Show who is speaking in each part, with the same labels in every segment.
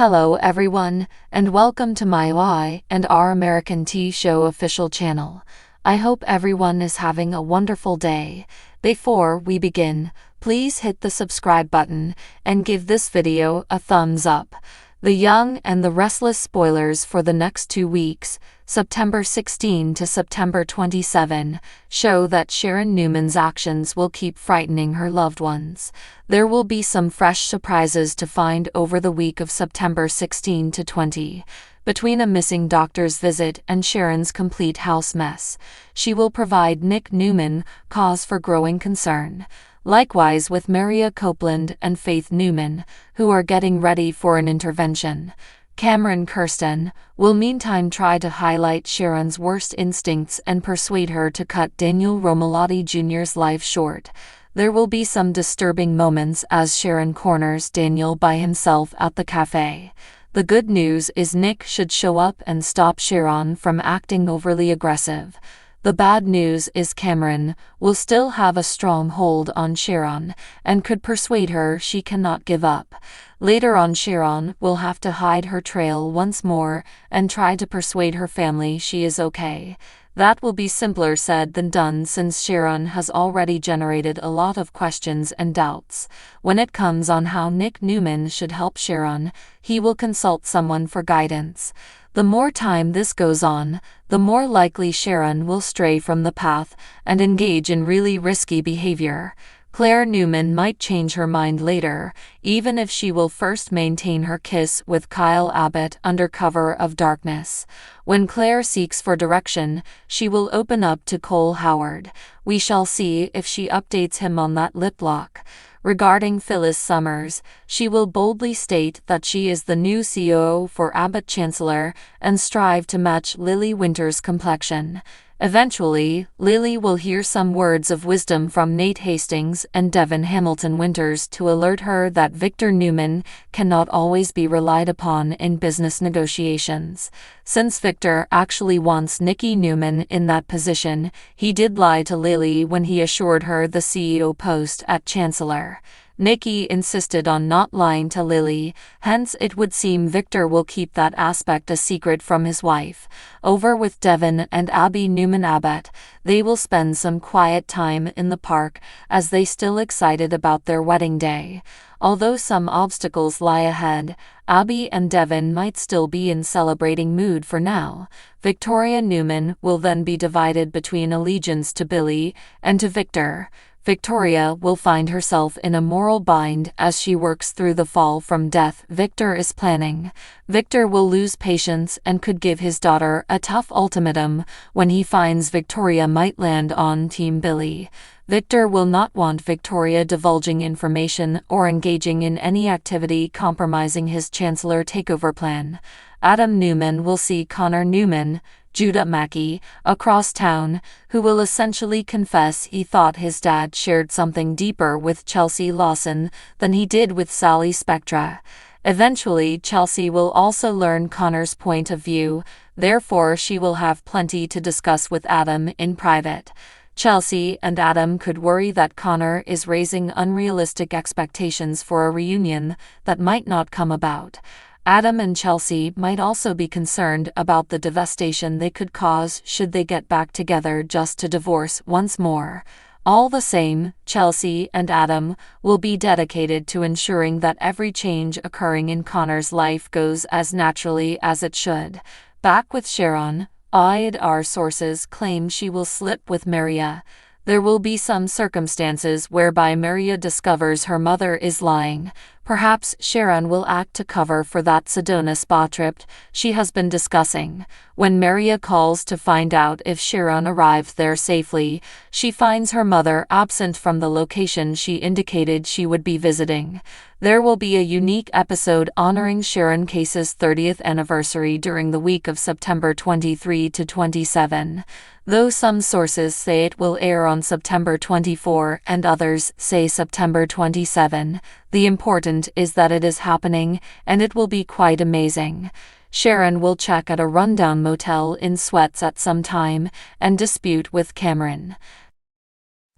Speaker 1: Hello everyone, and welcome to my Y and Our American Tea Show official channel. I hope everyone is having a wonderful day. Before we begin, please hit the subscribe button and give this video a thumbs up. The Young and the Restless spoilers for the next 2 weeks, September 16 to September 27, show that Sharon Newman's actions will keep frightening her loved ones. There will be some fresh surprises to find over the week of September 16 to 20. Between a missing doctor's visit and Sharon's complete house mess, she will provide Nick Newman cause for growing concern. Likewise with Mariah Copeland and Faith Newman, who are getting ready for an intervention. Cameron Kirsten will meantime try to highlight Sharon's worst instincts and persuade her to cut Daniel Romalotti Jr.'s life short. There will be some disturbing moments as Sharon corners Daniel by himself at the cafe. The good news is Nick should show up and stop Sharon from acting overly aggressive. The bad news is Cameron will still have a strong hold on Sharon and could persuade her she cannot give up. Later on, Sharon will have to hide her trail once more and try to persuade her family she is okay. That will be simpler said than done since Sharon has already generated a lot of questions and doubts. When it comes on how Nick Newman should help Sharon, he will consult someone for guidance. The more time this goes on, the more likely Sharon will stray from the path and engage in really risky behavior. Claire Newman might change her mind later, even if she will first maintain her kiss with Kyle Abbott under cover of darkness. When Claire seeks for direction, she will open up to Cole Howard. We shall see if she updates him on that lip lock. Regarding Phyllis Summers, she will boldly state that she is the new COO for Abbott Chancellor and strive to match Lily Winter's complexion. Eventually, Lily will hear some words of wisdom from Nate Hastings and Devin Hamilton Winters to alert her that Victor Newman cannot always be relied upon in business negotiations. Since Victor actually wants Nikki Newman in that position, he did lie to Lily when he assured her the CEO post at Chancellor. Nikki insisted on not lying to Lily, hence it would seem Victor will keep that aspect a secret from his wife. Over with Devin and Abby Newman Abbott, they will spend some quiet time in the park as they still excited about their wedding day. Although some obstacles lie ahead, Abby and Devin might still be in celebrating mood for now. Victoria Newman will then be divided between allegiance to Billy and to Victor. Victoria will find herself in a moral bind as she works through the fall from death Victor is planning. Victor will lose patience and could give his daughter a tough ultimatum when he finds Victoria might land on Team Billy. Victor will not want Victoria divulging information or engaging in any activity compromising his Chancellor takeover plan. Adam Newman will see Connor Newman, Judah Mackey, across town, who will essentially confess he thought his dad shared something deeper with Chelsea Lawson than he did with Sally Spectra. Eventually, Chelsea will also learn Connor's point of view, therefore she will have plenty to discuss with Adam in private. Chelsea and Adam could worry that Connor is raising unrealistic expectations for a reunion that might not come about. Adam and Chelsea might also be concerned about the devastation they could cause should they get back together just to divorce once more. All the same, Chelsea and Adam will be dedicated to ensuring that every change occurring in Connor's life goes as naturally as it should. Back with Sharon, our sources claim she will slip with Mariah. There will be some circumstances whereby Mariah discovers her mother is lying. Perhaps Sharon will act to cover for that Sedona spa trip she has been discussing. When Mariah calls to find out if Sharon arrived there safely, she finds her mother absent from the location she indicated she would be visiting. There will be a unique episode honoring Sharon Case's 30th anniversary during the week of September 23 to 27. Though some sources say it will air on September 24 and others say September 27, the important is that it is happening, and it will be quite amazing. Sharon will check at a rundown motel in sweats at some time and dispute with Cameron.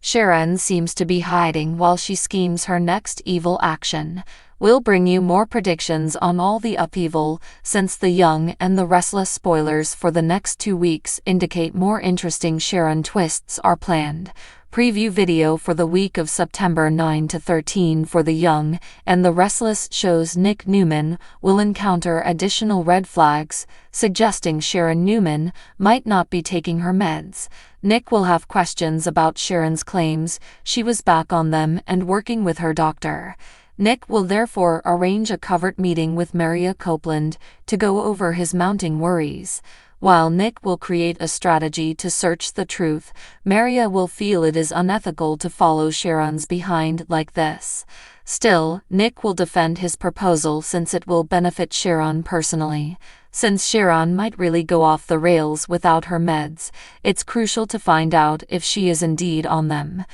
Speaker 1: Sharon seems to be hiding while she schemes her next evil action. We'll bring you more predictions on all the upheaval since The Young and the Restless spoilers for the next 2 weeks indicate more interesting Sharon twists are planned. Preview video for the week of September 9 to 13 for The Young and the Restless shows Nick Newman will encounter additional red flags, suggesting Sharon Newman might not be taking her meds. Nick will have questions about Sharon's claims she was back on them and working with her doctor. Nick will therefore arrange a covert meeting with Mariah Copeland to go over his mounting worries. While Nick will create a strategy to search the truth, Mariah will feel it is unethical to follow Sharon's behind like this. Still, Nick will defend his proposal since it will benefit Sharon personally. Since Sharon might really go off the rails without her meds, it's crucial to find out if she is indeed on them.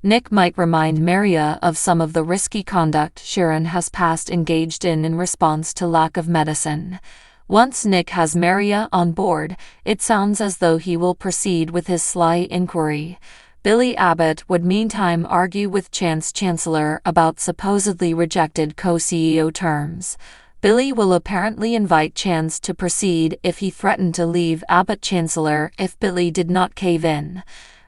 Speaker 1: Nick might remind Mariah of some of the risky conduct Sharon has past engaged in response to lack of medicine. Once Nick has Mariah on board, it sounds as though he will proceed with his sly inquiry. Billy Abbott would meantime argue with Chance Chancellor about supposedly rejected co-CEO terms. Billy will apparently invite Chance to proceed if he threatened to leave Abbott Chancellor if Billy did not cave in.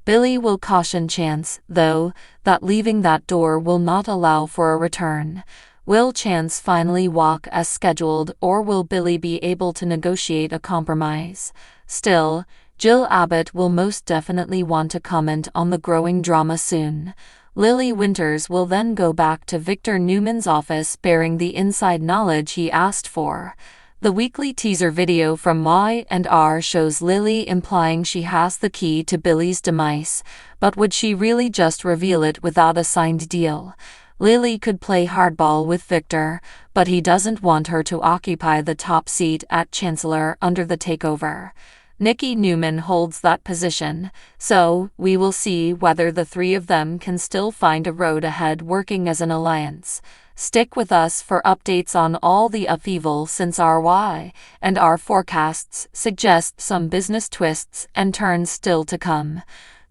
Speaker 1: Billy will caution Chance, though, that leaving that door will not allow for a return. Will Chance finally walk as scheduled, or will Billy be able to negotiate a compromise? Still, Jill Abbott will most definitely want to comment on the growing drama soon. Lily Winters will then go back to Victor Newman's office bearing the inside knowledge he asked for. The weekly teaser video from Y&R shows Lily implying she has the key to Billy's demise, but would she really just reveal it without a signed deal? Lily could play hardball with Victor, but he doesn't want her to occupy the top seat at Chancellor under the takeover. Nikki Newman holds that position, so we will see whether the three of them can still find a road ahead working as an alliance. Stick with us for updates on all the upheaval since our Y&R forecasts suggest some business twists and turns still to come.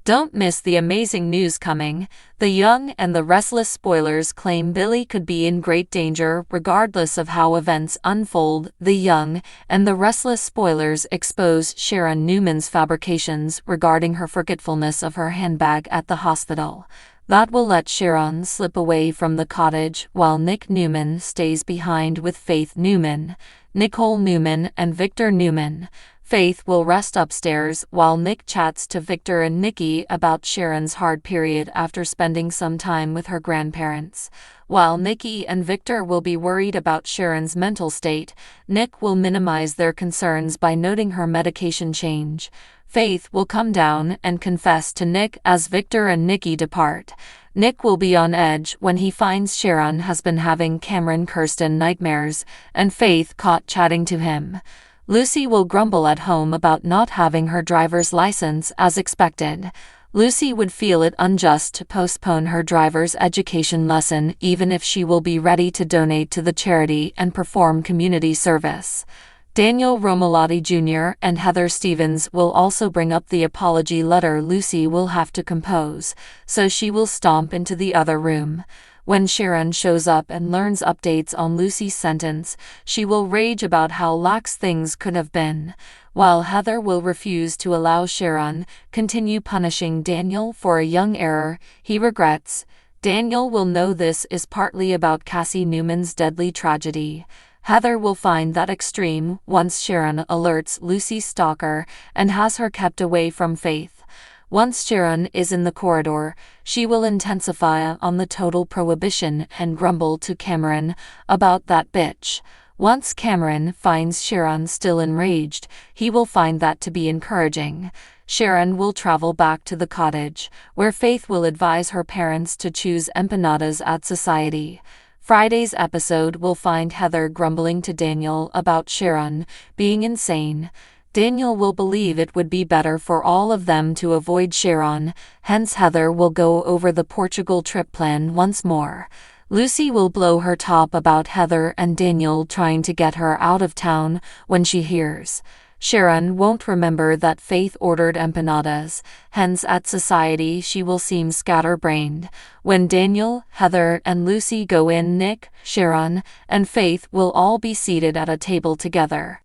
Speaker 1: Don't miss the amazing news coming. The Young and the Restless spoilers claim Billy could be in great danger regardless of how events unfold. The Young and the Restless spoilers expose Sharon Newman's fabrications regarding her forgetfulness of her handbag at the hospital. That will let Sharon slip away from the cottage while Nick Newman stays behind with Faith Newman, Nicole Newman and Victor Newman. Faith will rest upstairs while Nick chats to Victor and Nikki about Sharon's hard period after spending some time with her grandparents. While Nikki and Victor will be worried about Sharon's mental state, Nick will minimize their concerns by noting her medication change. Faith will come down and confess to Nick as Victor and Nikki depart. Nick will be on edge when he finds Sharon has been having Cameron Kirsten nightmares and Faith caught chatting to him. Lucy will grumble at home about not having her driver's license as expected. Lucy would feel it unjust to postpone her driver's education lesson even if she will be ready to donate to the charity and perform community service. Daniel Romalotti Jr. and Heather Stevens will also bring up the apology letter Lucy will have to compose, so she will stomp into the other room. When Sharon shows up and learns updates on Lucy's sentence, she will rage about how lax things could have been, while Heather will refuse to allow Sharon continue punishing Daniel for a young error he regrets. Daniel will know this is partly about Cassie Newman's deadly tragedy. Heather will find that extreme once Sharon alerts Lucy's stalker and has her kept away from Faith. Once Sharon is in the corridor, she will intensify on the total prohibition and grumble to Cameron about that bitch. Once Cameron finds Sharon still enraged, he will find that to be encouraging. Sharon will travel back to the cottage, where Faith will advise her parents to choose empanadas at Society. Friday's episode will find Heather grumbling to Daniel about Sharon being insane. Daniel will believe it would be better for all of them to avoid Sharon, hence Heather will go over the Portugal trip plan once more. Lucy will blow her top about Heather and Daniel trying to get her out of town when she hears Sharon won't remember that Faith ordered empanadas, hence at society she will seem scatterbrained. When Daniel, Heather, and Lucy go in, Nick, Sharon, and Faith will all be seated at a table together.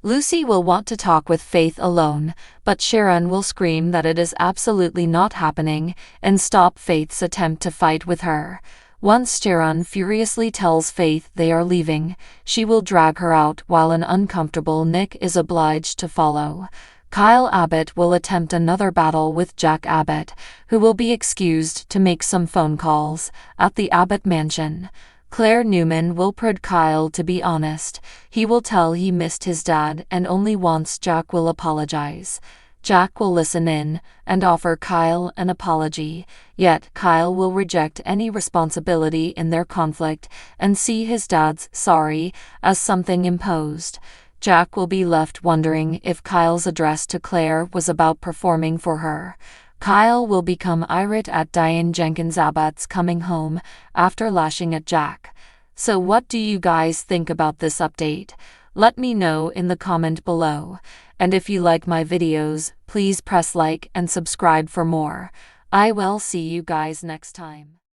Speaker 1: Lucy will want to talk with Faith alone, but Sharon will scream that it is absolutely not happening and stop Faith's attempt to fight with her. Once Sharon furiously tells Faith they are leaving, she will drag her out while an uncomfortable Nick is obliged to follow. Kyle Abbott will attempt another battle with Jack Abbott, who will be excused to make some phone calls at the Abbott mansion. Claire Newman will prod Kyle to be honest. He will tell he missed his dad and only wants Jack will apologize. Jack will listen in and offer Kyle an apology, yet Kyle will reject any responsibility in their conflict and see his dad's sorry as something imposed. Jack will be left wondering if Kyle's address to Claire was about performing for her. Kyle will become irate at Diane Jenkins Abbotts coming home after lashing at Jack. So what do you guys think about this update? Let me know in the comment below. And if you like my videos, please press like and subscribe for more. I will see you guys next time.